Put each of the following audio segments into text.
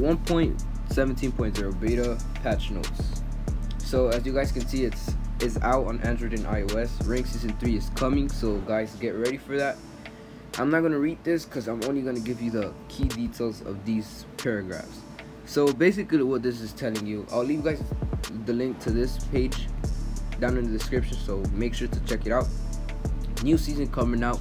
1.17.0 beta patch notes. So as you guys can see, it's out on Android and iOS. Rank Season 3 is coming, so guys, get ready for that. I'm not gonna read this because I'm only gonna give you the key details of these paragraphs. So basically what this is telling you, I'll leave guys the link to this page down in the description, so make sure to check it out. New season coming out,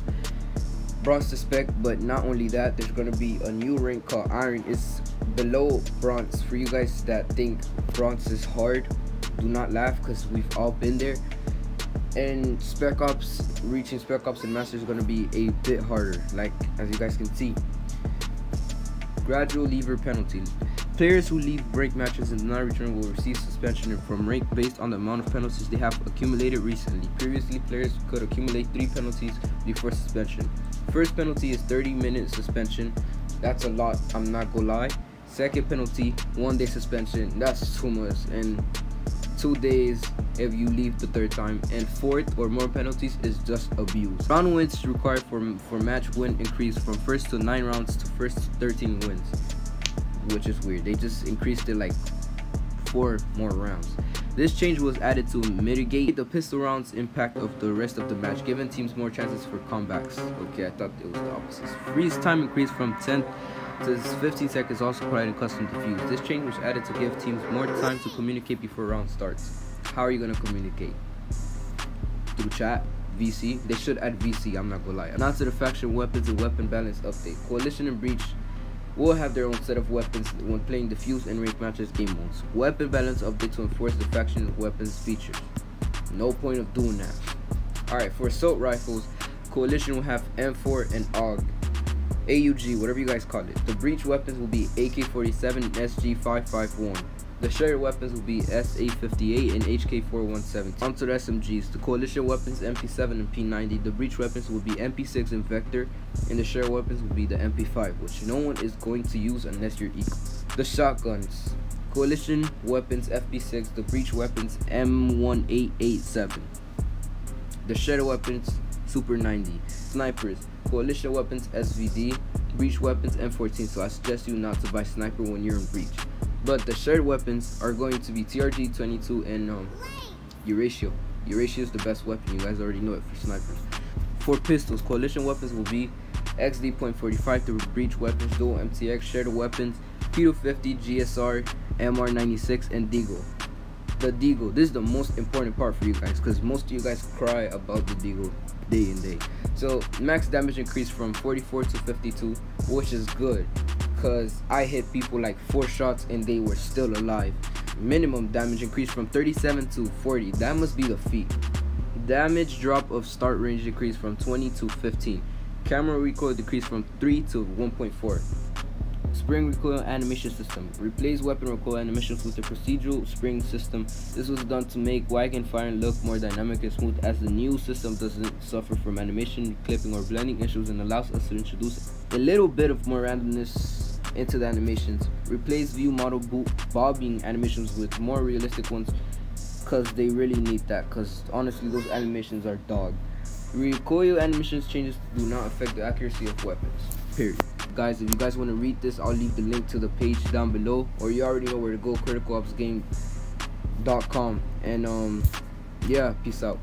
bronze to spec, but not only that, there's gonna be a new rank called Iron. It's below bronze. For you guys that think bronze is hard, do not laugh, because we've all been there. And Spec Ops, reaching Spec Ops and Master is going to be a bit harder, like as you guys can see. Gradual leaver penalty. Players who leave rank matches and do not return will receive suspension from rank based on the amount of penalties they have accumulated recently. Previously, players could accumulate 3 penalties before suspension. First penalty is 30-minute suspension. That's a lot, I'm not gonna lie. Second penalty, 1-day suspension. That's too much. And 2 days if you leave the 3rd time, and 4th or more penalties is just abuse. Round wins required for match win increase from first to 9 rounds to first 13 wins, which is weird. They just increased it like 4 more rounds. This change was added to mitigate the pistol rounds impact of the rest of the match, giving teams more chances for comebacks. Okay, I thought it was the opposite. Freeze time increased from 10 to 15 seconds, also providing custom defuse. This change was added to give teams more time to communicate before round starts. How are you gonna communicate? Through chat? VC? They should add VC, I'm not gonna lie. Now to the faction weapons and weapon balance update. Coalition and Breach will have their own set of weapons when playing diffuse and rank matches game modes. Weapon balance update to enforce the faction weapons features. No point of doing that. Alright, for assault rifles, Coalition will have M4 and AUG. AUG, whatever you guys call it. The Breach weapons will be AK-47 and SG-551. The shared weapons will be SA-58 and HK-4170. Onto the SMGs. The Coalition weapons MP7 and P90. The Breach weapons will be MP6 and Vector. And the shared weapons will be the MP5, which no one is going to use unless you're equal. The shotguns. Coalition weapons FP6. The Breach weapons M1887. The shared weapons Super 90. Snipers. Coalition weapons SVD. Breach weapons M14. So I suggest you not to buy sniper when you're in Breach. But the shared weapons are going to be TRG-22 and Eurasia. Eurasia is the best weapon. You guys already know it for snipers. For pistols, Coalition weapons will be XD.45. The Breach weapons, dual MTX. Shared weapons, P250, GSR, MR96, and Deagle. The Deagle. This is the most important part for you guys, because most of you guys cry about the Deagle day and day. So max damage increased from 44 to 52, which is good, because I hit people like 4 shots and they were still alive. Minimum damage increased from 37 to 40. That must be the feat. Damage drop of start range decreased from 20 to 15. Camera recoil decreased from 3 to 1.4. Spring recoil animation system. Replace weapon recoil animations with a procedural spring system. This was done to make wagon firing look more dynamic and smooth, as the new system doesn't suffer from animation, clipping, or blending issues, and allows us to introduce a little bit of more randomness into the animations. Replace view model bobbing animations with more realistic ones, because they really need that, because honestly those animations are dog. Recoil animations changes do not affect the accuracy of weapons, period. Guys, if you guys want to read this, I'll leave the link to the page down below, or you already know where to go, criticalopsgame.com. And yeah, peace out.